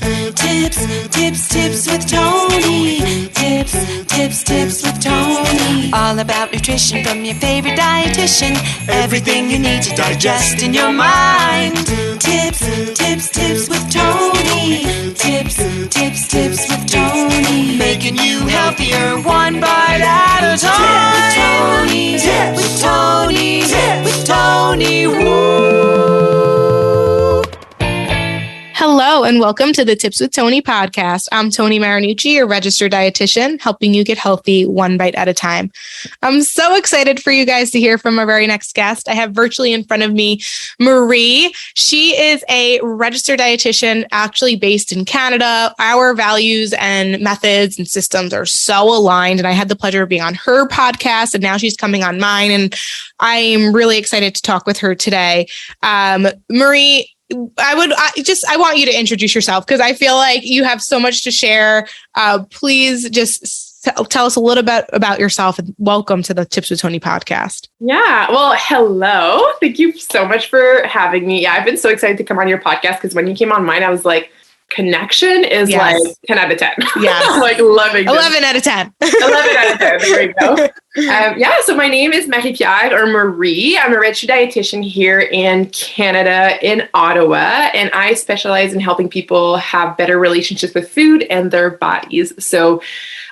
Tips with Tony. Tips with Tony. All about nutrition from your favorite dietitian. Everything you need to digest in your mind. Tips with Tony. Tips with Tony. Making you healthier one bite at a time. With Tony. Woo. Hello and welcome to the Tips with Tony podcast. I'm Tony Marinucci, your registered dietitian, helping you get healthy one bite at a time. I'm so excited for you guys to hear from our very next guest. I have virtually in front of me Marie. She is a registered dietitian, actually based in Canada. Our values and methods and systems are so aligned, and I had the pleasure of being on her podcast, and now she's coming on mine, and I'm really excited to talk with her today. Marie, I want you to introduce yourself because I feel like you have so much to share. Please just tell us a little bit about yourself and welcome to the Tips with Tony podcast. Yeah. Well, hello. Thank you so much for having me. Yeah, I've been so excited to come on your podcast because when you came on mine, I was like, connection is like 10 out of 10. Yeah. Like loving 11 out of 10. 11 out of 10. There we go. So my name is Marie-Pier or Marie. I'm a registered dietitian here in Canada, in Ottawa, and I specialize in helping people have better relationships with food and their bodies. So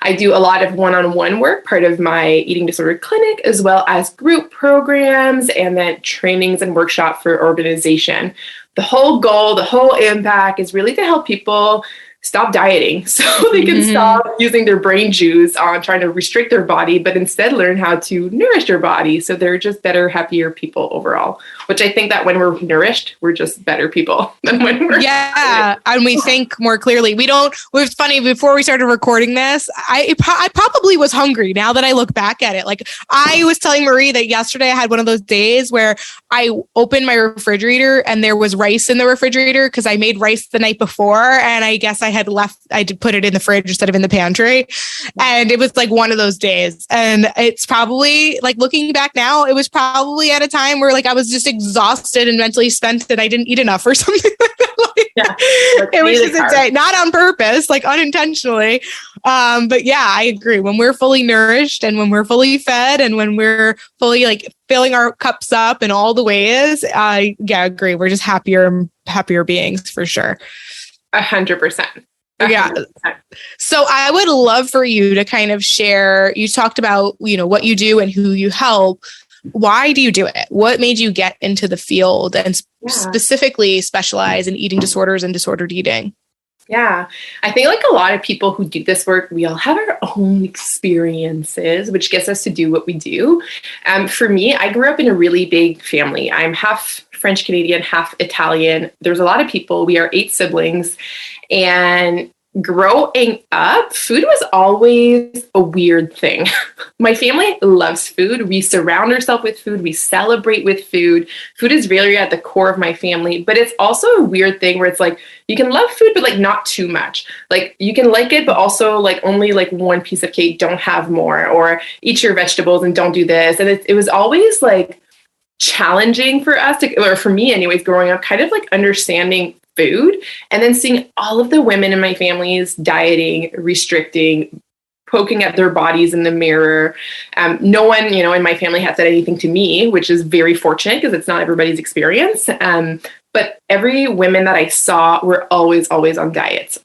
I do a lot of one-on-one work, part of my eating disorder clinic, as well as group programs and then trainings and workshop for organization. The whole goal, the whole impact is really to help people stop dieting so they can stop using their brain juice on trying to restrict their body, but instead learn how to nourish their body so they're just better, happier people overall, which I think that when we're nourished, we're just better people than when we're and we think more clearly. It's funny, before we started recording this, I probably was hungry now that I look back at it. Like I was telling Marie that yesterday I had one of those days where I opened my refrigerator and there was rice in the refrigerator because I made rice the night before, and I guess I did put it in the fridge instead of in the pantry. And it was like one of those days. And it's probably like looking back now, it was probably at a time where like I was just exhausted and mentally spent and I didn't eat enough or something like that. It was just a day, not on purpose, like unintentionally. But yeah, I agree. When we're fully nourished and when we're fully fed and when we're fully like filling our cups up in all the ways, I agree. We're just happier beings for sure. 100%. Yeah. So I would love for you to kind of share, you talked about, what you do and who you help. Why do you do it? What made you get into the field and specifically specialize in eating disorders and disordered eating? Yeah, I think like a lot of people who do this work, we all have our own experiences, which gets us to do what we do. For me, I grew up in a really big family. I'm half French Canadian, half Italian. There's a lot of people. We are 8 siblings. And growing up, food was always a weird thing. My family loves food. We surround ourselves with food. We celebrate with food. Food is really at the core of my family, but it's also a weird thing where it's like, you can love food, but like not too much. Like you can like it, but also like only like one piece of cake, don't have more, or eat your vegetables and don't do this. And it was always like challenging for us or for me anyways, growing up, kind of like understanding food and then seeing all of the women in my family's dieting, restricting, poking at their bodies in the mirror. No one, in my family had said anything to me, which is very fortunate because it's not everybody's experience. But every women that I saw were always on diets.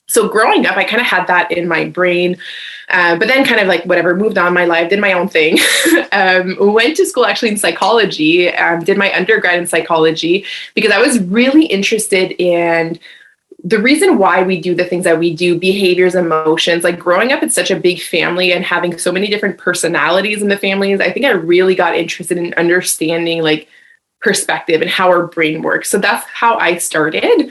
So growing up, I kind of had that in my brain, but then kind of like whatever, moved on my life, did my own thing, went to school actually in psychology, did my undergrad in psychology because I was really interested in the reason why we do the things that we do, behaviors, emotions. Like growing up in such a big family and having so many different personalities in the families, I think I really got interested in understanding like perspective and how our brain works. So that's how I started.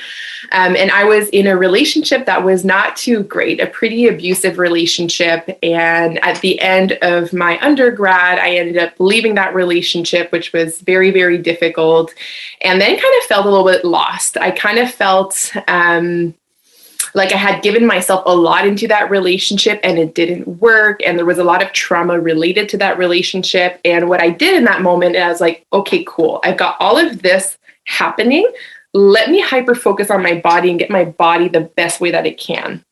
And I was in a relationship that was not too great, a pretty abusive relationship. And at the end of my undergrad, I ended up leaving that relationship, which was very, very difficult. And then kind of felt a little bit lost. I kind of felt like I had given myself a lot into that relationship and it didn't work. And there was a lot of trauma related to that relationship. And what I did in that moment, I was like, okay, cool. I've got all of this happening. let me hyper focus on my body and get my body the best way that it can.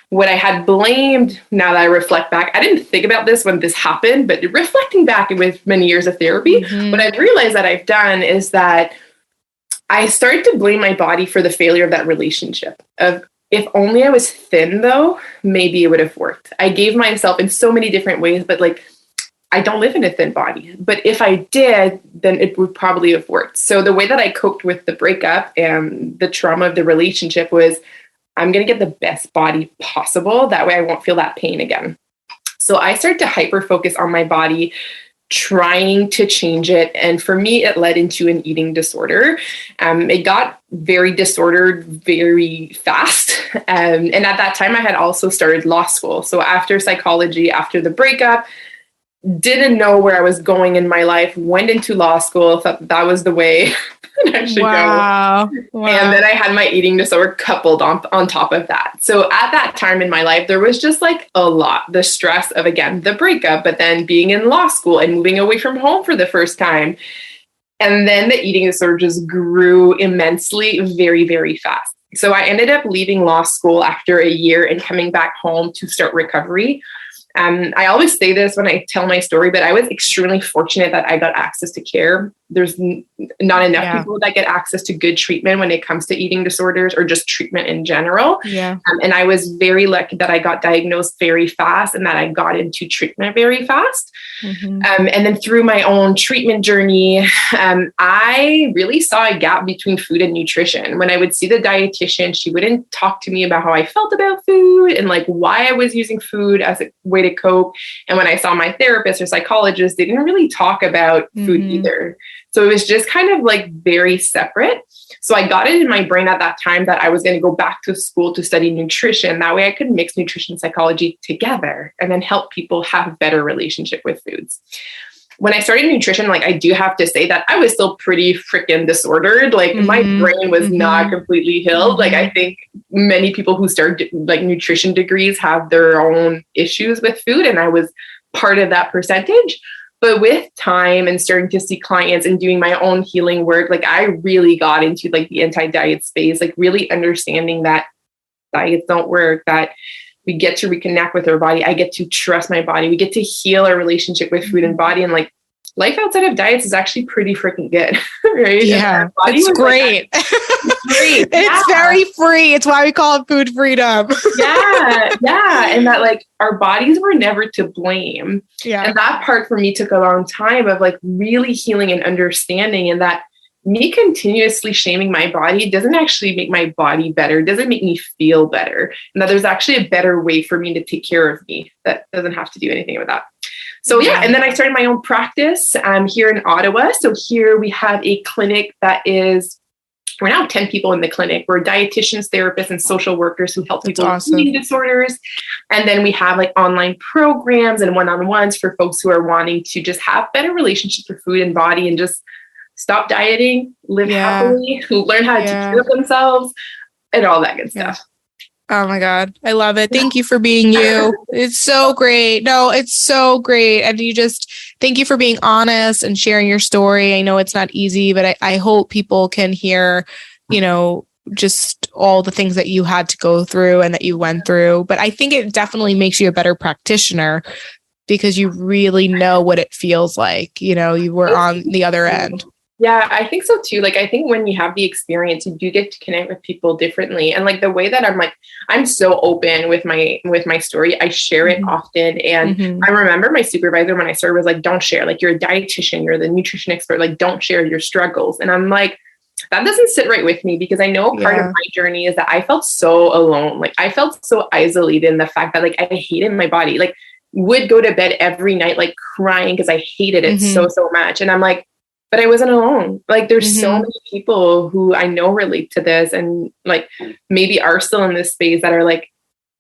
What I had blamed, now that I reflect back, I didn't think about this when this happened, but reflecting back with many years of therapy, what I've realized that I've done is that I started to blame my body for the failure of that relationship. Of if only I was thin, though, maybe it would have worked. I gave myself in so many different ways, but like, I don't live in a thin body. But if I did, then it would probably have worked. So the way that I coped with the breakup and the trauma of the relationship was, I'm going to get the best body possible. That way I won't feel that pain again. So I started to hyper focus on my body, trying to change it. And for me, it led into an eating disorder. It got very disordered very fast. And at that time, I had also started law school. So after psychology, after the breakup, didn't know where I was going in my life, went into law school, thought that was the way I should go. Wow. And then I had my eating disorder coupled on top of that. So at that time in my life, there was just like a lot, the stress of, again, the breakup, but then being in law school and moving away from home for the first time. And then the eating disorder just grew immensely, very, very fast. So I ended up leaving law school after a year and coming back home to start recovery. I always say this when I tell my story, but I was extremely fortunate that I got access to care. There's not enough people that get access to good treatment when it comes to eating disorders or just treatment in general. And I was very lucky that I got diagnosed very fast and that I got into treatment very fast. And then through my own treatment journey, I really saw a gap between food and nutrition. When I would see the dietitian, she wouldn't talk to me about how I felt about food and like why I was using food as a way to cope. And when I saw my therapist or psychologist, they didn't really talk about food either. So it was just kind of like very separate. So I got it in my brain at that time that I was going to go back to school to study nutrition. That way I could mix nutrition and psychology together and then help people have a better relationship with foods. When I started nutrition, like I do have to say that I was still pretty freaking disordered. Like my brain was not completely healed. Like I think many people who start like nutrition degrees have their own issues with food. And I was part of that percentage. But with time and starting to see clients and doing my own healing work, like I really got into like the anti-diet space, like really understanding that diets don't work, that we get to reconnect with our body. I get to trust my body. We get to heal our relationship with food and body. And like life outside of diets is actually pretty freaking good, right? Yeah, it's great. Like, great. It's very free. It's why we call it food freedom. Yeah. And that like our bodies were never to blame. And that part for me took a long time of like really healing and understanding, and that me continuously shaming my body doesn't actually make my body better, doesn't make me feel better. And that there's actually a better way for me to take care of me that doesn't have to do anything with that. So and then I started my own practice here in Ottawa. So here we have a clinic that is, we're now 10 people in the clinic. We're dietitians, therapists, and social workers who help people with eating disorders. And then we have like online programs and one-on-ones for folks who are wanting to just have better relationships with food and body and just stop dieting, live happily, learn how to take care of themselves, and all that good stuff. Oh my God. I love it. Thank you for being you. It's so great. No, it's so great. And thank you for being honest and sharing your story. I know it's not easy, but I hope people can hear, just all the things that you had to go through and that you went through. But I think it definitely makes you a better practitioner because you really know what it feels like. You were on the other end. Yeah, I think so too. Like, I think when you have the experience, you do get to connect with people differently. And like the way that I'm so open with my story. I share it often. And I remember my supervisor when I started was like, don't share, like you're a dietitian, you're the nutrition expert, like don't share your struggles. And I'm like, that doesn't sit right with me because I know part of my journey is that I felt so alone. Like I felt so isolated in the fact that like I hated my body, like would go to bed every night, like crying because I hated it so much. And I'm like, but I wasn't alone. Like there's so many people who I know relate to this and like maybe are still in this space that are like,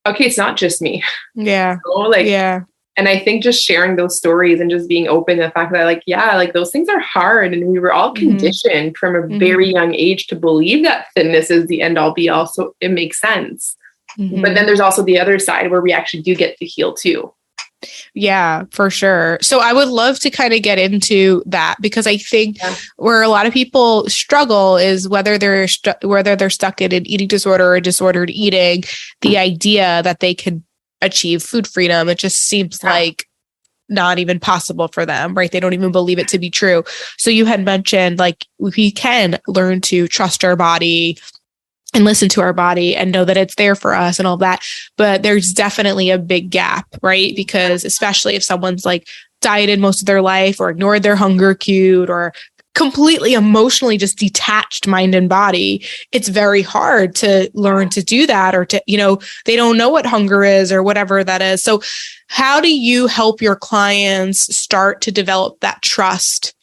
okay, it's not just me. Yeah. And I think just sharing those stories and just being open to the fact that like those things are hard. And we were all conditioned from a very young age to believe that thinness is the end all be all. So it makes sense. But then there's also the other side where we actually do get to heal too. Yeah, for sure. So I would love to kind of get into that, because I think where a lot of people struggle is whether they're stuck in an eating disorder or disordered eating, the idea that they could achieve food freedom, it just seems like not even possible for them, right? They don't even believe it to be true. So you had mentioned like we can learn to trust our body and listen to our body and know that it's there for us and all that. But there's definitely a big gap, right? Because especially if someone's like dieted most of their life or ignored their hunger cue or completely emotionally just detached mind and body, it's very hard to learn to do that, or to, they don't know what hunger is or whatever that is. So how do you help your clients start to develop that trust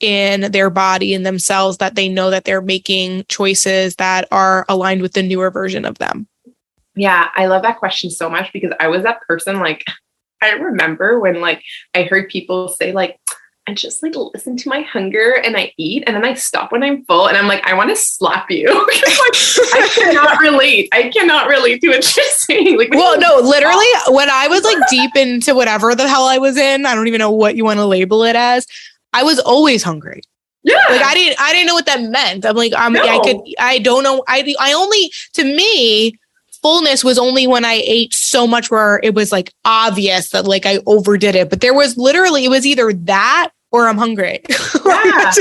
in their body and themselves, that they know that they're making choices that are aligned with the newer version of them? Yeah, I love that question so much, because I was that person. Like, I remember when like I heard people say like, I just like listen to my hunger and I eat, and then I stop when I'm full, and I'm like, I want to slap you. Like, I cannot relate. I cannot relate to what you're saying. Like, well, no, literally, when I was like deep into whatever the hell I was in, I don't even know what you want to label it as, I was always hungry. Yeah. Like I didn't know what that meant. I'm like, I don't know. I only, to me, fullness was only when I ate so much where it was like obvious that like I overdid it. But there was literally, it was either that or I'm hungry. Yeah.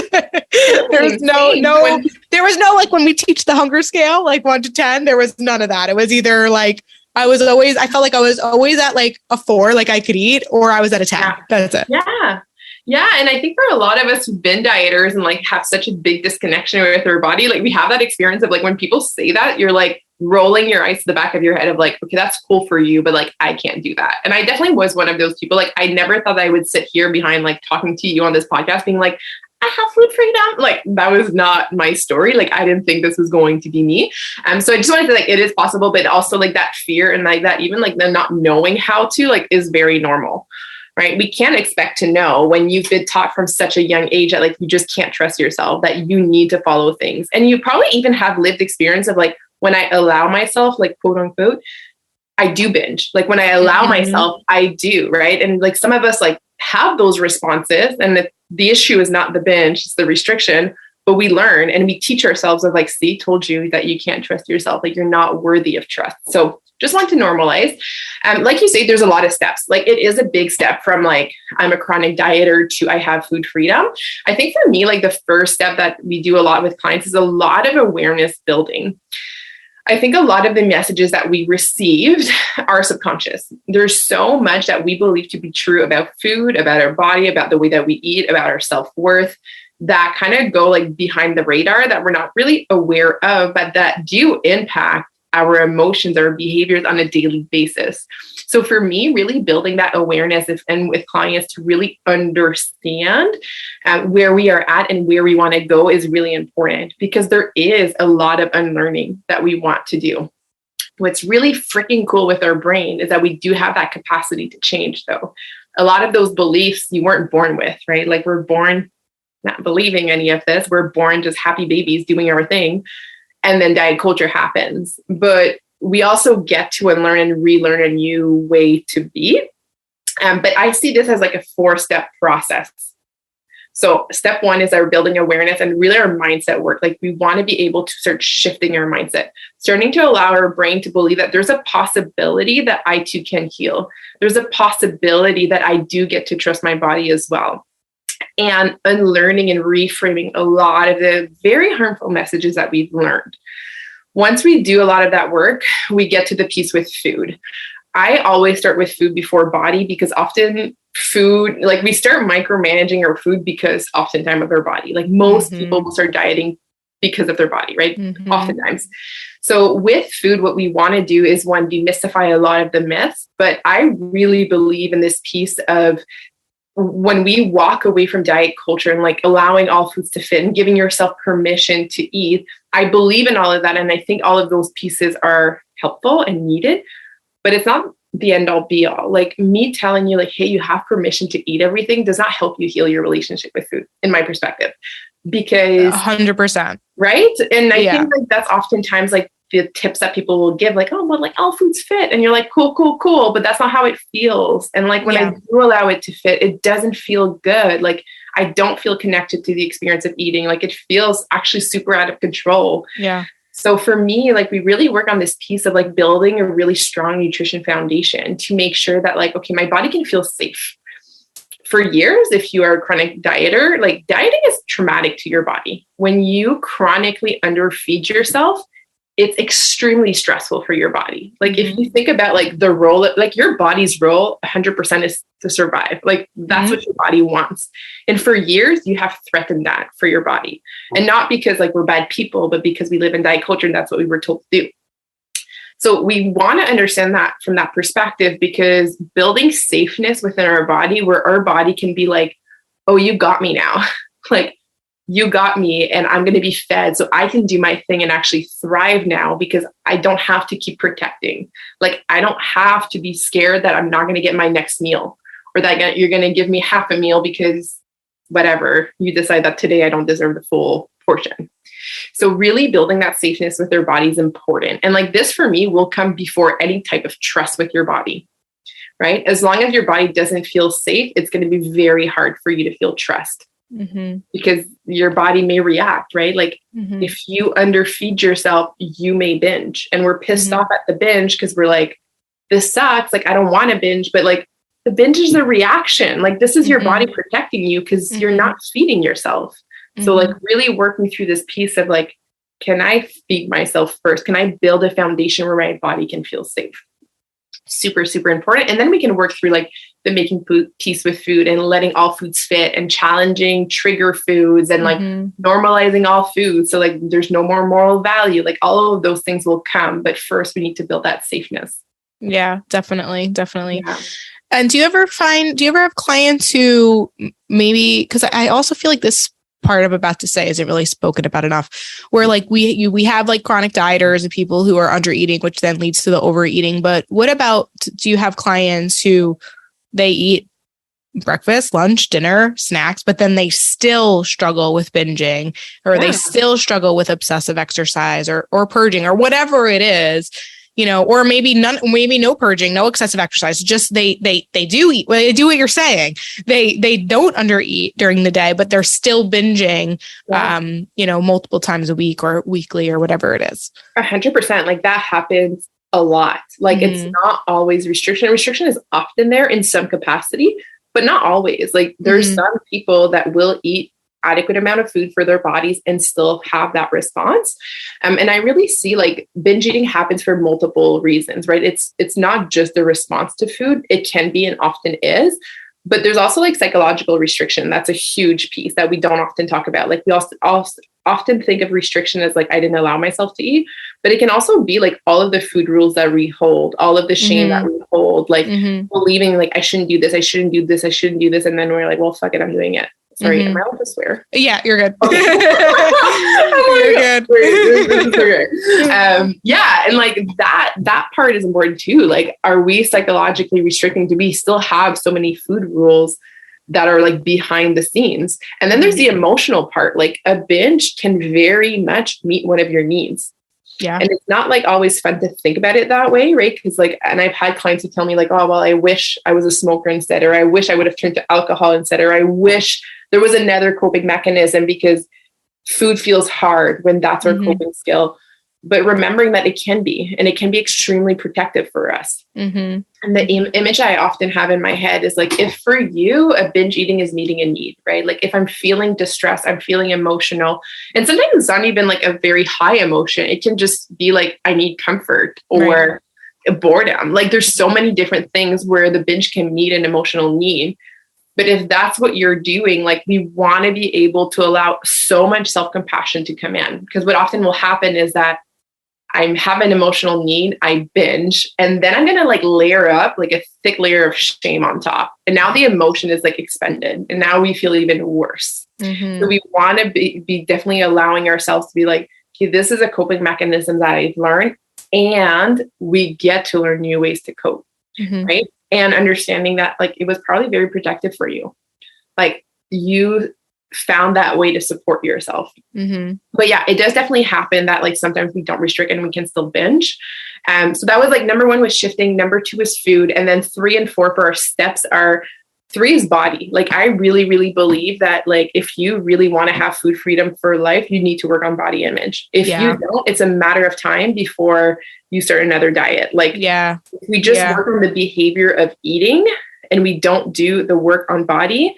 There was no, like when we teach the hunger scale, like 1 to 10, there was none of that. It was either like, I felt like I was always at like a 4, like I could eat, or I was at a 10. Yeah. That's it. Yeah. Yeah. And I think for a lot of us who've been dieters and like have such a big disconnection with our body, like we have that experience of like, when people say that, you're like rolling your eyes to the back of your head of like, okay, that's cool for you, but like, I can't do that. And I definitely was one of those people. Like, I never thought I would sit here behind like talking to you on this podcast being like, I have food freedom. Like, that was not my story. Like, I didn't think this was going to be me. So I just wanted to like, it is possible, but also like that fear and like that, even like the not knowing how to, like, is very normal. Right? We can't expect to know when you've been taught from such a young age that like you just can't trust yourself, that you need to follow things. And you probably even have lived experience of like, when I allow myself, like quote unquote, I do binge. Like when I allow myself, I do, right? And like some of us like have those responses, and the issue is not the binge, it's the restriction. But we learn and we teach ourselves of like, see, told you that you can't trust yourself, like you're not worthy of trust. So just want to normalize. Like you say, there's a lot of steps. Like it is a big step from like, I'm a chronic dieter to I have food freedom. I think for me, like the first step that we do a lot with clients is a lot of awareness building. I think a lot of the messages that we received are subconscious. There's so much that we believe to be true about food, about our body, about the way that we eat, about our self-worth, that kind of go like behind the radar that we're not really aware of, but that do impact our emotions, our behaviors on a daily basis. So for me, really building that awareness and with clients to really understand where we are at and where we want to go is really important, because there is a lot of unlearning that we want to do. What's really freaking cool with our brain is that we do have that capacity to change, though. A lot of those beliefs you weren't born with, right? Like we're born not believing any of this. We're born just happy babies doing our thing. And then diet culture happens. But we also get to unlearn and relearn a new way to be. But I see this as like a 4-step process. So step 1 is our building awareness and really our mindset work. Like we want to be able to start shifting our mindset, starting to allow our brain to believe that there's a possibility that I too can heal. There's a possibility that I do get to trust my body as well. And unlearning and reframing a lot of the very harmful messages that we've learned. Once we do a lot of that work, we get to the piece with food. I always start with food before body, because often food, like we start micromanaging our food because oftentimes of our body. Like most people will start dieting because of their body, right? Oftentimes. So with food, what we want to do is, one, demystify a lot of the myths. But I really believe in this piece of when we walk away from diet culture and like allowing all foods to fit and giving yourself permission to eat, I believe in all of that. And I think all of those pieces are helpful and needed, but it's not the end all be all. Like me telling you like, hey, you have permission to eat everything does not help you heal your relationship with food, in my perspective, because 100%. Right. And I think like that's oftentimes like the tips that people will give, like, oh, well, like all foods fit. And you're like, cool, cool, cool. But that's not how it feels. And like, when I do allow it to fit, it doesn't feel good. Like, I don't feel connected to the experience of eating. Like, it feels actually super out of control. Yeah. So for me, like, we really work on this piece of like building a really strong nutrition foundation to make sure that like, okay, my body can feel safe. For years, if you are a chronic dieter, like dieting is traumatic to your body. When you chronically underfeed yourself, it's extremely stressful for your body. Like if you think about like the role, like your body's role 100% is to survive. Like that's what your body wants. And for years you have threatened that for your body. And not because like we're bad people, but because we live in diet culture and that's what we were told to do. So we want to understand that from that perspective, because building safeness within our body, where our body can be like, oh, you got me now. Like, you got me and I'm going to be fed so I can do my thing and actually thrive now, because I don't have to keep protecting. Like, I don't have to be scared that I'm not going to get my next meal, or that you're going to give me half a meal because whatever, you decide that today I don't deserve the full portion. So really building that safeness with their body is important. And like this for me will come before any type of trust with your body, right? As long as your body doesn't feel safe, it's going to be very hard for you to feel trust. Because your body may react, right? Like if you underfeed yourself, you may binge. And we're pissed off at the binge because we're like, this sucks. Like, I don't want to binge, but like the binge is a reaction. Like, this is your body protecting you because you're not feeding yourself. So like really working through this piece of like, can I feed myself first? Can I build a foundation where my body can feel safe? Super, super important. And then we can work through like the making food piece with food and letting all foods fit and challenging trigger foods and like normalizing all foods. So like there's no more moral value, like all of those things will come. But first we need to build that safeness. Yeah, definitely. Yeah. And do you ever have clients who maybe, because I also feel like this part I'm about to say isn't really spoken about enough, where like we have like chronic dieters and people who are under eating, which then leads to the overeating. But what about, do you have clients who they eat breakfast, lunch, dinner, snacks, but then they still struggle with binging, or they still struggle with obsessive exercise or purging or whatever it is, you know, or maybe no purging, no excessive exercise, just they do eat. Well, they do what you're saying. They don't undereat during the day, but they're still binging, you know, multiple times a week or weekly or whatever it is. 100%. Like that happens a lot. Like it's not always restriction. Restriction is often there in some capacity, but not always. Like there's some people that will eat adequate amount of food for their bodies and still have that response. And I really see like binge eating happens for multiple reasons, right? It's not just the response to food. It can be and often is, but there's also like psychological restriction. That's a huge piece that we don't often talk about. Like we also often think of restriction as like, I didn't allow myself to eat, but it can also be like all of the food rules that we hold, all of the shame that we hold, like believing like, I shouldn't do this. I shouldn't do this. I shouldn't do this. And then we're like, well, fuck it, I'm doing it. Sorry, am I allowed to swear? Yeah, you're good. Okay. You're good. This is okay. Yeah, and like that part is important too. Like, are we psychologically restricting? Do we still have so many food rules that are like behind the scenes? And then there's the emotional part. Like a binge can very much meet one of your needs. Yeah. And it's not like always fun to think about it that way, right? Because like, and I've had clients who tell me like, oh, well, I wish I was a smoker instead, or I wish I would have turned to alcohol instead, or I wish there was another coping mechanism, because food feels hard when that's our coping skill. But remembering that it can be, and it can be extremely protective for us. And the image I often have in my head is like, if for you, a binge eating is meeting a need, right? Like if I'm feeling distressed, I'm feeling emotional, and sometimes it's not even like a very high emotion. It can just be like, I need comfort or boredom. Like there's so many different things where the binge can meet an emotional need. But if that's what you're doing, like we want to be able to allow so much self-compassion to come in, because what often will happen is that I have an emotional need, I binge, and then I'm going to like layer up like a thick layer of shame on top. And now the emotion is like expended, and now we feel even worse. So we want to be definitely allowing ourselves to be like, okay, this is a coping mechanism that I've learned, and we get to learn new ways to cope, right? And understanding that like it was probably very protective for you. Like you found that way to support yourself. But yeah, it does definitely happen that like sometimes we don't restrict and we can still binge. So that was like number 1 was shifting. Number 2 is food. And then 3 and 4 for our steps are 3 is body. Like I really, really believe that like if you really want to have food freedom for life, you need to work on body image. If you don't, it's a matter of time before you start another diet. Like if we just work on the behavior of eating and we don't do the work on body,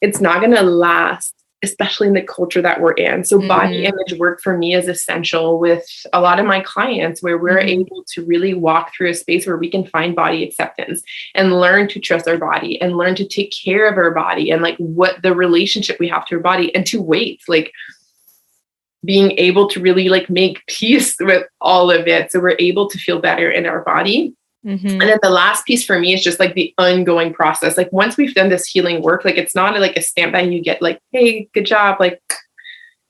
it's not going to last, especially in the culture that we're in. So body image work for me is essential with a lot of my clients, where we're able to really walk through a space where we can find body acceptance and learn to trust our body and learn to take care of our body and like what the relationship we have to our body and to weight, like being able to really like make peace with all of it. So we're able to feel better in our body. And then the last piece for me is just like the ongoing process. Like once we've done this healing work, like it's not like a stamp that you get like, hey, good job. Like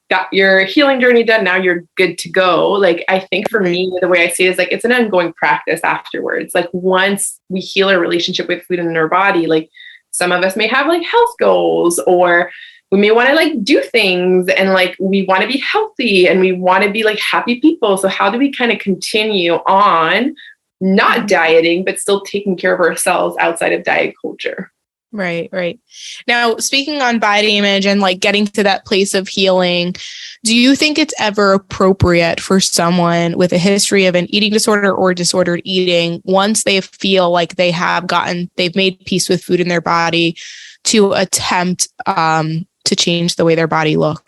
got your healing journey done. Now you're good to go. Like, I think for me, the way I see it is like, it's an ongoing practice afterwards. Like once we heal our relationship with food and our body, like some of us may have like health goals, or we may want to like do things and like, we want to be healthy and we want to be like happy people. So how do we kind of continue on not dieting, but still taking care of ourselves outside of diet culture? Right. Now, speaking on body image and like getting to that place of healing, do you think it's ever appropriate for someone with a history of an eating disorder or disordered eating, once they feel like they've made peace with food in their body, to attempt to change the way their body looks?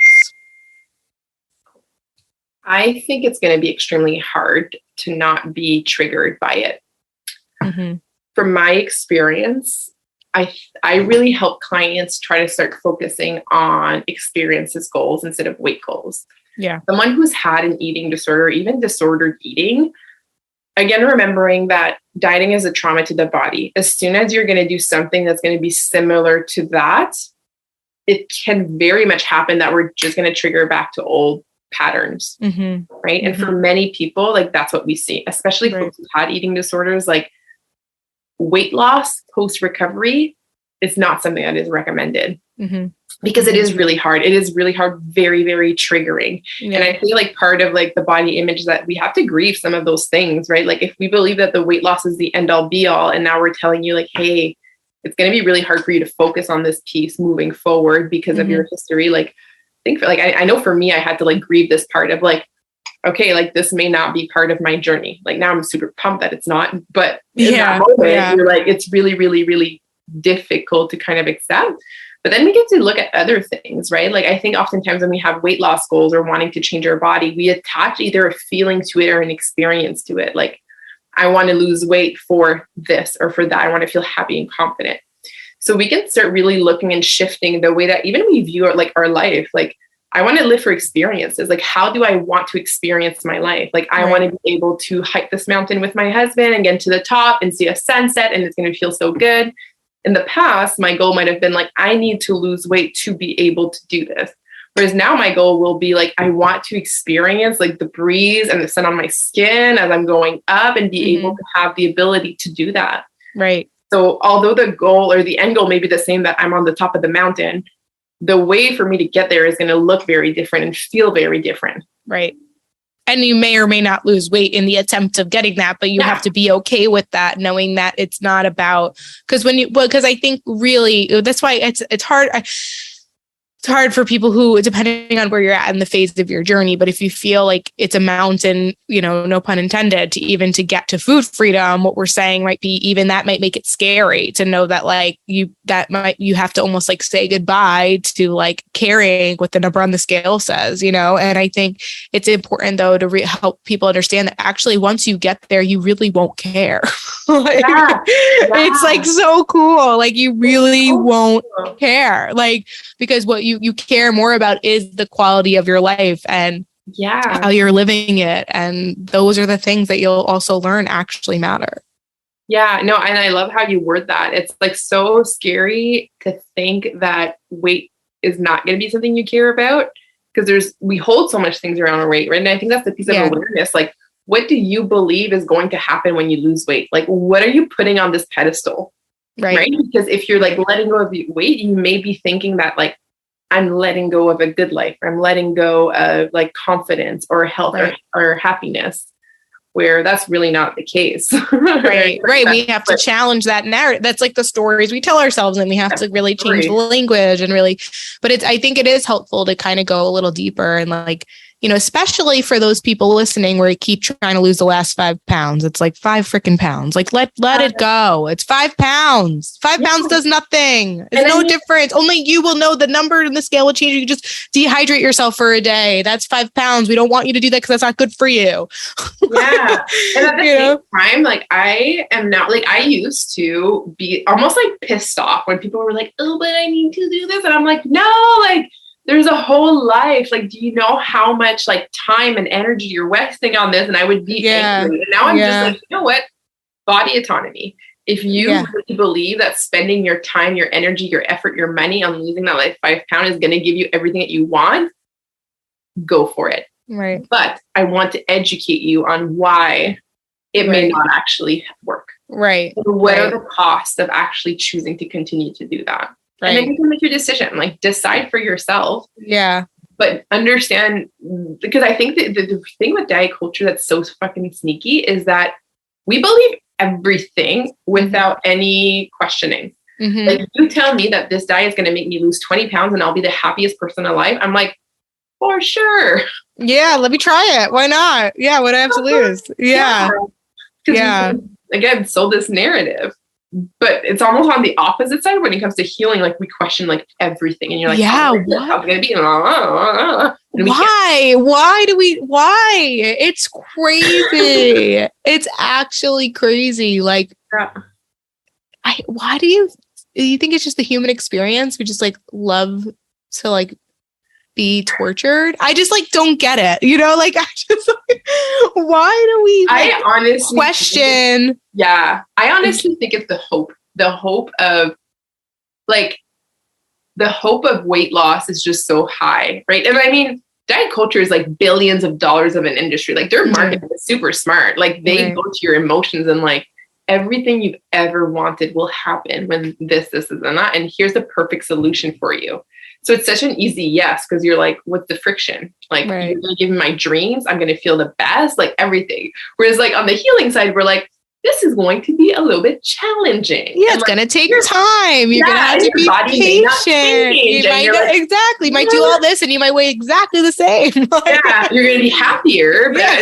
I think it's going to be extremely hard to not be triggered by it. From my experience, I really help clients try to start focusing on experiences goals instead of weight goals. Yeah. Someone who's had an eating disorder, even disordered eating, again, remembering that dieting is a trauma to the body. As soon as you're going to do something that's going to be similar to that, it can very much happen that we're just going to trigger back to old patterns. Right. And for many people, like that's what we see, especially folks who've had eating disorders, like weight loss post recovery is not something that is recommended because it is really hard. It is really hard, very, very triggering. And I feel like part of like the body image that we have to grieve some of those things, right? Like if we believe that the weight loss is the end all be all, and now we're telling you like, hey, it's going to be really hard for you to focus on this piece moving forward because of your history. Like, think for like, I know for me, I had to like grieve this part of like, okay, like this may not be part of my journey. Like now I'm super pumped that it's not, but in that moment, you're like, it's really, really, really difficult to kind of accept. But then we get to look at other things, right? Like I think oftentimes when we have weight loss goals or wanting to change our body, we attach either a feeling to it or an experience to it. Like I want to lose weight for this or for that. I want to feel happy and confident. So we can start really looking and shifting the way that even we view our life. Like I want to live for experiences. Like, how do I want to experience my life? Like, I want to be able to hike this mountain with my husband and get to the top and see a sunset, and it's going to feel so good. In the past, my goal might have been like, I need to lose weight to be able to do this. Whereas now my goal will be like, I want to experience like the breeze and the sun on my skin as I'm going up and be able to have the ability to do that. Right. So although the goal or the end goal may be the same, that I'm on the top of the mountain, the way for me to get there is going to look very different and feel very different. Right. And you may or may not lose weight in the attempt of getting that, but you have to be okay with that, knowing that it's not about, because I think really that's why it's hard. It's hard for people who, depending on where you're at in the phase of your journey, but if you feel like it's a mountain, no pun intended, to get to food freedom, what we're saying might be even that might make it scary to know that like you have to almost like say goodbye to like caring what the number on the scale says, and I think it's important though to help people understand that actually once you get there, you really won't care. It's like so cool. Like you really won't care. Like, because what you care more about is the quality of your life and how you're living it. And those are the things that you'll also learn actually matter. Yeah, no. And I love how you word that. It's like so scary to think that weight is not going to be something you care about, because we hold so much things around our weight, right? And I think that's the piece of awareness. Like, what do you believe is going to happen when you lose weight? Like, what are you putting on this pedestal? Right? Because if you're like letting go of weight, you may be thinking that like I'm letting go of a good life, or I'm letting go of like confidence or health or happiness, where that's really not the case. Right. We have to challenge that narrative. That's like the stories we tell ourselves, and we have to really change the language and really, but I think it is helpful to kind of go a little deeper and like, you know, especially for those people listening where you keep trying to lose the last 5 pounds. It's like 5 freaking pounds. Like let it go. It's 5 pounds. 5 pounds does nothing. It's no difference. Only you will know the number and the scale will change. You can just dehydrate yourself for a day. That's 5 pounds. We don't want you to do that because that's not good for you. Yeah. And at the same time, like I am not like, I used to be almost like pissed off when people were like, oh, but I need to do this. And I'm like, no, like, there's a whole life. Like, do you know how much like time and energy you're wasting on this? And I would be angry. And now I'm just like, you know what? Body autonomy. If you really believe that spending your time, your energy, your effort, your money on losing that like 5 pound is going to give you everything that you want, go for it. Right. But I want to educate you on why it may not actually work. Right. What are the costs of actually choosing to continue to do that? Right. And then you can make your decision, like decide for yourself. Yeah. But understand, because I think that the thing with diet culture that's so fucking sneaky is that we believe everything without any questioning. Mm-hmm. Like you tell me that this diet is going to make me lose 20 pounds and I'll be the happiest person alive. I'm like, for sure. Yeah. Let me try it. Why not? Yeah. What do I have to lose? Yeah. Yeah. Again, sold this narrative. But it's almost on the opposite side when it comes to healing. Like we question like everything, and you're like, yeah, how's it gonna be? Why? It's crazy. It's actually crazy. Like, why do you think it's just the human experience? We just like love to like be tortured. I just like don't get it. You know, like I just like, why do we like, I honestly question? I honestly think it's the hope of like the hope of weight loss is just so high, right? And I mean, diet culture is like billions of dollars of an industry. Like their marketing is super smart. Like they go to your emotions and like everything you've ever wanted will happen when this and that. And here's the perfect solution for you. So it's such an easy yes, because you're like, what's the friction? Like, you're going to give me my dreams. I'm going to feel the best, like everything. Whereas like on the healing side, we're like, this is going to be a little bit challenging. Yeah, it's going to take time. You're going to have to be patient. You might do all this and you might weigh exactly the same. Yeah, you're going to be happier. But I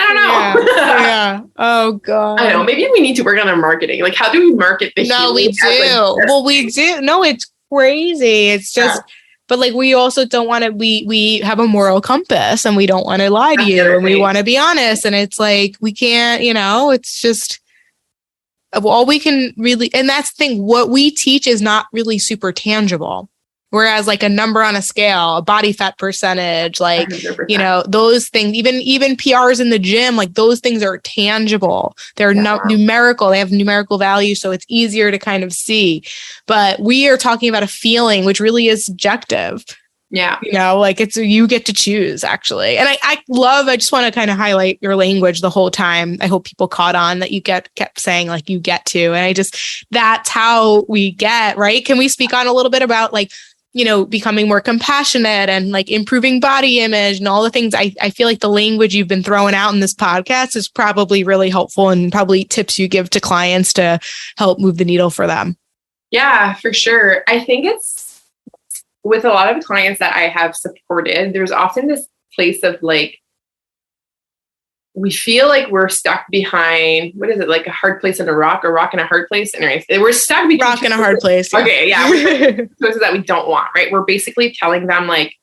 don't know. Yeah. Oh, God. I know. Maybe we need to work on our marketing. Like, how do we market the healing? No, we do. Well, we do. No, it's crazy. It's just... But like, we also don't want to, we have a moral compass and we don't want to lie to you and we want to be honest. And it's like, we can't, you know, it's just all we can really, and that's the thing, what we teach is not really super tangible. Whereas like a number on a scale, a body fat percentage, like, 100%. You know, those things, even PRs in the gym, like those things are tangible. They're numerical. They have numerical value. So it's easier to kind of see. But we are talking about a feeling, which really is subjective. Yeah. You know, like you get to choose actually. And I just want to kind of highlight your language the whole time. I hope people caught on that you kept saying like you get to, and that's how we get, right? Can we speak on a little bit about like, you know, becoming more compassionate and like improving body image and all the things. I feel like the language you've been throwing out in this podcast is probably really helpful and probably tips you give to clients to help move the needle for them. Yeah, for sure. I think it's with a lot of clients that I have supported, there's often this place of like, we feel like we're stuck behind, what is it? Like a hard place and a rock and a hard place. Anyways, we're stuck between rock and a hard place. Yeah. Okay. Yeah. Choices that we don't want, right? We're basically telling them like,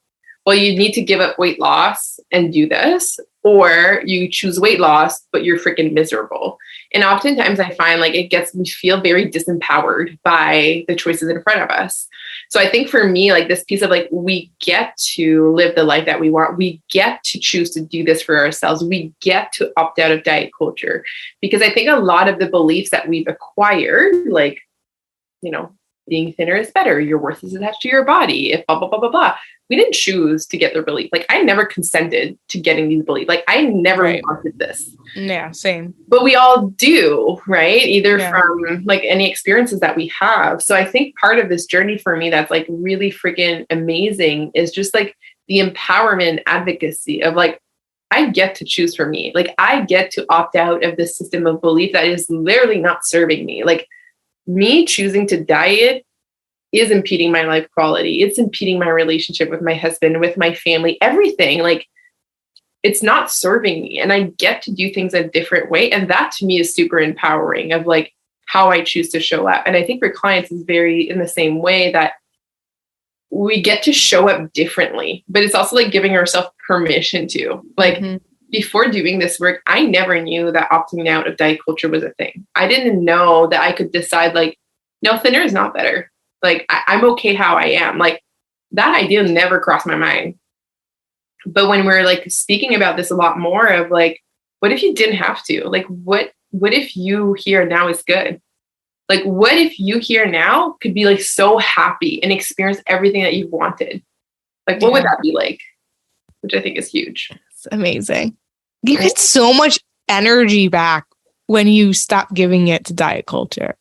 well, you need to give up weight loss and do this, or you choose weight loss, but you're freaking miserable. And oftentimes I find like we feel very disempowered by the choices in front of us. So I think for me, like this piece of like, we get to live the life that we want. We get to choose to do this for ourselves. We get to opt out of diet culture, because I think a lot of the beliefs that we've acquired, like, you know, being thinner is better, your worth is attached to your body, if blah, blah, blah, blah, blah. we didn't choose to get the relief. Like I never consented to getting these beliefs. Like I never wanted this. Yeah, same. But we all do, right? Either from like any experiences that we have. So I think part of this journey for me that's like really freaking amazing is just like the empowerment advocacy of like, I get to choose for me. Like I get to opt out of this system of belief that is literally not serving me. Like me choosing to diet is impeding my life quality. It's impeding my relationship with my husband, with my family, everything. Like it's not serving me. And I get to do things a different way. And that to me is super empowering of like how I choose to show up. And I think for clients is very in the same way that we get to show up differently, but it's also like giving ourselves permission to like, before doing this work, I never knew that opting out of diet culture was a thing. I didn't know that I could decide like, no, thinner is not better. Like I'm okay how I am. Like that idea never crossed my mind. But when we're like speaking about this a lot more of like, what if you didn't have to? Like, what if you here now is good? Like, what if you here now could be like so happy and experience everything that you've wanted? Like, what would that be like? Which I think is huge. It's amazing. You get so much energy back when you stop giving it to diet culture.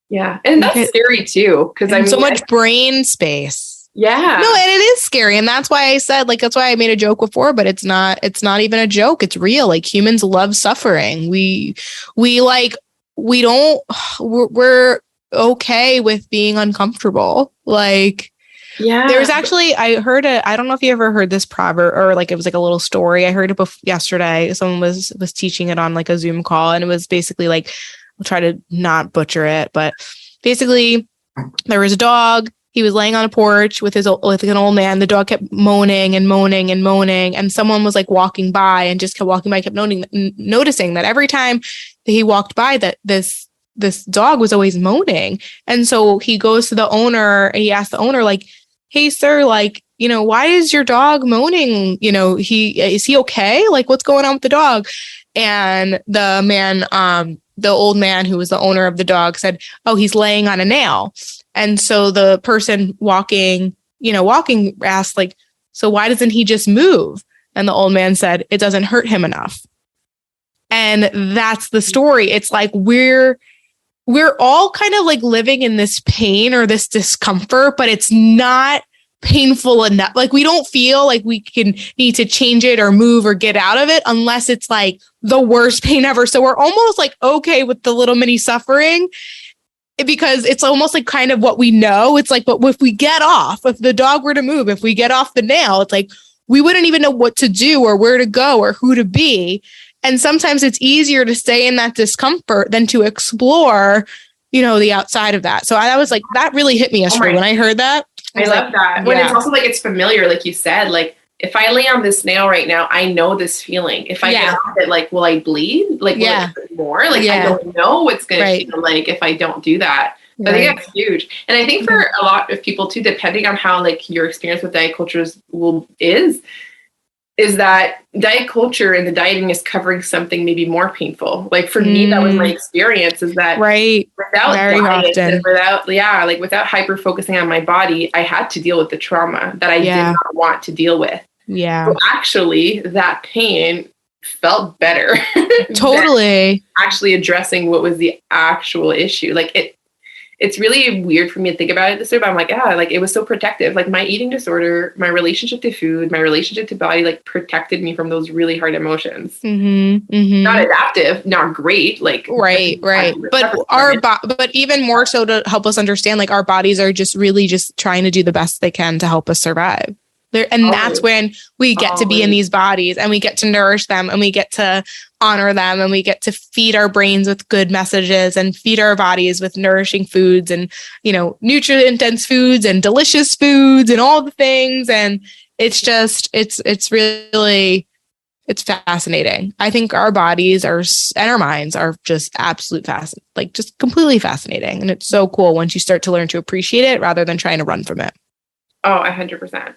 Yeah. And that's scary too. Cause I mean, so much brain space. Yeah. No, and it is scary. And that's why I said, like, that's why I made a joke before, but it's not even a joke. It's real. Like humans love suffering. We're okay with being uncomfortable. Like, yeah. There's actually, I don't know if you ever heard this proverb or like, it was like a little story. I heard it yesterday. Someone was teaching it on like a Zoom call. And it was basically like, I'll try to not butcher it, but basically there was a dog. He was laying on a porch with an old man. The dog kept moaning and moaning and moaning. And someone was like walking by and just kept walking by, kept noticing that every time that he walked by that this dog was always moaning. And so he goes to the owner and he asked the owner like, hey, sir, like, you know, why is your dog moaning? You know, is he okay? Like, what's going on with the dog? And the man, the old man who was the owner of the dog said, oh, he's laying on a nail. And so the person walking asked like, so why doesn't he just move? And the old man said, it doesn't hurt him enough. And that's the story. It's like, we're all kind of like living in this pain or this discomfort, but it's not painful enough. Like we don't feel like we need to change it or move or get out of it unless it's like the worst pain ever. So we're almost like okay with the little mini suffering because it's almost like kind of what we know. It's like, but if we get off, if the dog were to move, if we get off the nail, it's like we wouldn't even know what to do or where to go or who to be. And sometimes it's easier to stay in that discomfort than to explore, the outside of that. So I was like, that really hit me yesterday when I heard that. I love that. When it's also like, it's familiar, like you said, like if I lay on this nail right now, I know this feeling. If I get off it, like, will I bleed? Like, will it hurt more? Like, I don't know what's going to feel like if I don't do that. I think that's huge. And I think for a lot of people too, depending on how like your experience with diet cultures is that diet culture and the dieting is covering something maybe more painful. Like for me, that was my experience is that without diet and without hyper focusing on my body, I had to deal with the trauma that I did not want to deal with. Yeah. So actually that pain felt better. Totally. Actually addressing what was the actual issue. Like it's really weird for me to think about it this way, but I'm like, like it was so protective. Like my eating disorder, my relationship to food, my relationship to body, like protected me from those really hard emotions. Not adaptive, not great. Like right. But but even more so to help us understand, like our bodies are just really just trying to do the best they can to help us survive. That's when we get to be in these bodies and we get to nourish them and we get to honor them and we get to feed our brains with good messages and feed our bodies with nourishing foods and, nutrient dense foods and delicious foods and all the things. And it's just, it's fascinating. I think our bodies and our minds are just just completely fascinating. And it's so cool once you start to learn to appreciate it rather than trying to run from it. Oh, 100%.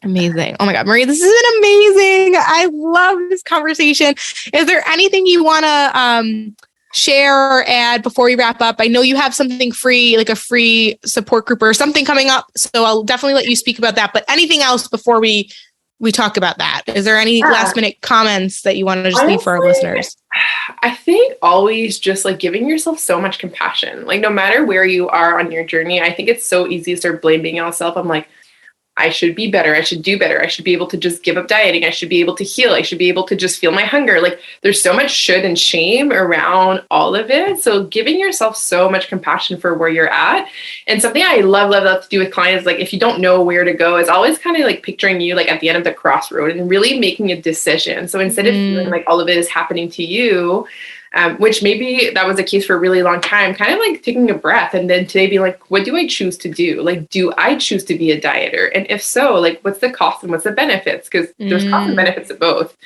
Amazing. Oh my God, Marie, this has been amazing. I love this conversation. Is there anything you want to share or add before we wrap up? I know you have something free, like a free support group or something coming up. So I'll definitely let you speak about that. But anything else before we talk about that? Is there any last minute comments that you want to just leave for our listeners? I think always just like giving yourself so much compassion. Like no matter where you are on your journey, I think it's so easy to start blaming yourself. I'm like, I should be better. I should do better. I should be able to just give up dieting. I should be able to heal. I should be able to just feel my hunger. Like there's so much should and shame around all of it. So giving yourself so much compassion for where you're at. And something I love to do with clients, like if you don't know where to go, is always kind of like picturing you like at the end of the crossroad and really making a decision. So instead of feeling like all of it is happening to you, which maybe that was the case for a really long time, kind of like taking a breath and then today being like, what do I choose to do? Like, do I choose to be a dieter? And if so, like, what's the cost and what's the benefits? Because there's cost and benefits of both.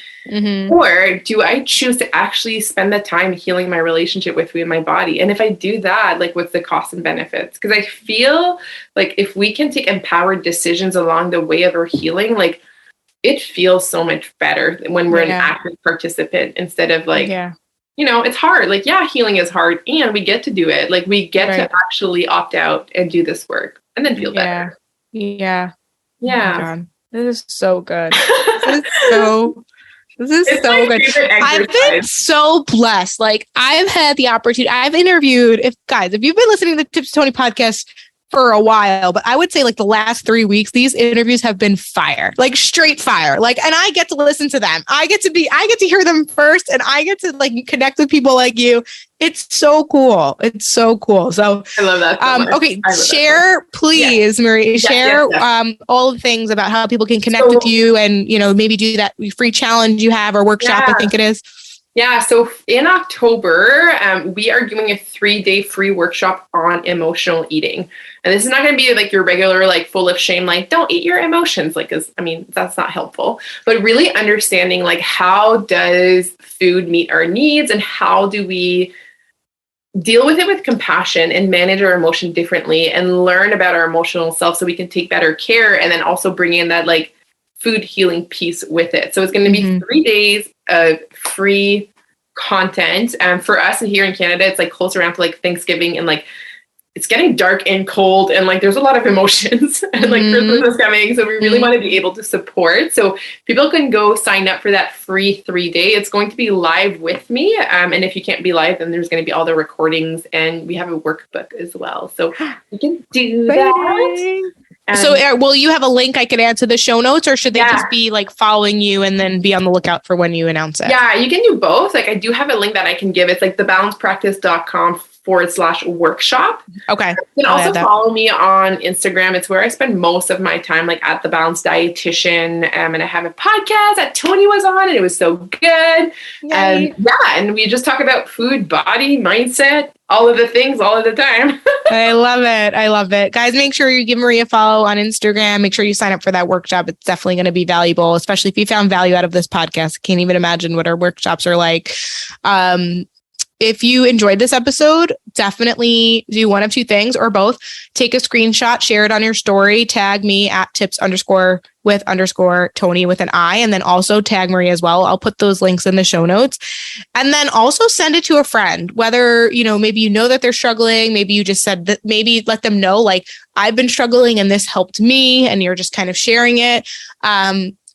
Or do I choose to actually spend the time healing my relationship with food and my body? And if I do that, like, what's the cost and benefits? Because I feel like if we can take empowered decisions along the way of our healing, like, it feels so much better when we're an active participant instead of like, you know, it's hard. Like, yeah, healing is hard and we get to do it. Like we get to actually opt out and do this work and then feel better. Yeah. Oh my God. This is so good. This is so good. I've been so blessed. Like I've had the opportunity, I've interviewed, if you've been listening to the Tips to Tony podcast for a while, but I would say like the last 3 weeks, these interviews have been fire, like straight fire. Like, and I get to listen to them. I get to hear them first and I get to like connect with people like you. It's so cool. It's so cool. So I love that. So much. Okay. Share, please, Marie, share all the things about how people can connect with you and, you know, maybe do that free challenge you have or workshop, I think it is. Yeah. So in October, we are doing a 3-day free workshop on emotional eating. And this is not going to be like your regular, like full of shame, like don't eat your emotions. Like, I mean, that's not helpful, but really understanding like how does food meet our needs and how do we deal with it with compassion and manage our emotion differently and learn about our emotional self so we can take better care and then also bring in that like food healing piece with it. So it's going to be 3 days of free content. For us here in Canada, it's like close around to like Thanksgiving and like it's getting dark and cold and like there's a lot of emotions and like Christmas is coming. So we really want to be able to support. So people can go sign up for that free 3-day. It's going to be live with me. And if you can't be live, then there's going to be all the recordings and we have a workbook as well. So you can do that. So will you have a link I can add to the show notes or should they just be like following you and then be on the lookout for when you announce it? Yeah, you can do both. Like I do have a link that I can give. It's like thebalancepractice.com/workshop. Okay. You can also follow me on Instagram. It's where I spend most of my time, like at The Balanced Dietitian. And I have a podcast that Tony was on and it was so good. And we just talk about food, body, mindset, all of the things all of the time. I love it. I love it. Guys, make sure you give Marie a follow on Instagram. Make sure you sign up for that workshop. It's definitely going to be valuable, especially if you found value out of this podcast. I can't even imagine what our workshops are like. If you enjoyed this episode, definitely do one of two things or both. Take a screenshot, share it on your story, tag me at tips_with_Tony with an I, and then also tag Marie as well. I'll put those links in the show notes. And then also send it to a friend, whether, you know, maybe you know that they're struggling. Maybe you just said that, maybe let them know, like, I've been struggling and this helped me, and you're just kind of sharing it.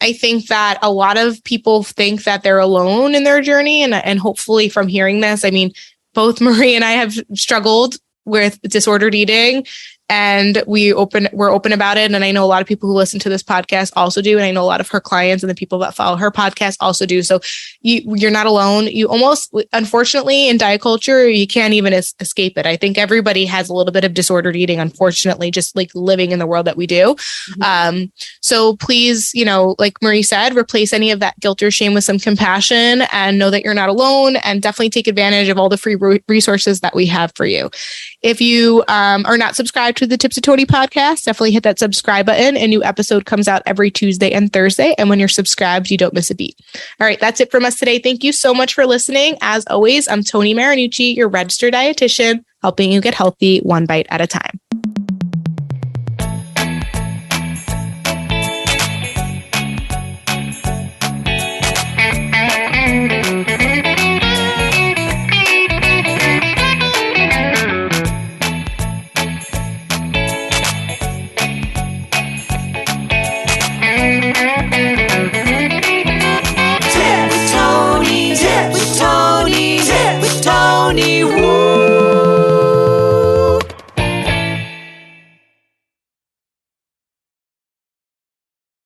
I think that a lot of people think that they're alone in their journey. And hopefully from hearing this, I mean, both Marie and I have struggled with disordered eating and we're open about it. And I know a lot of people who listen to this podcast also do. And I know a lot of her clients and the people that follow her podcast also do. So you're not alone. You almost, unfortunately, in diet culture, you can't even escape it. I think everybody has a little bit of disordered eating, unfortunately, just like living in the world that we do. So please, you know, like Marie said, replace any of that guilt or shame with some compassion and know that you're not alone, and definitely take advantage of all the free resources that we have for you. If you are not subscribed to the Tips of Tony podcast, definitely hit that subscribe button. A new episode comes out every Tuesday and Thursday. And when you're subscribed, you don't miss a beat. All right, that's it from us today. Thank you so much for listening. As always, I'm Tony Marinucci, your registered dietitian, helping you get healthy one bite at a time.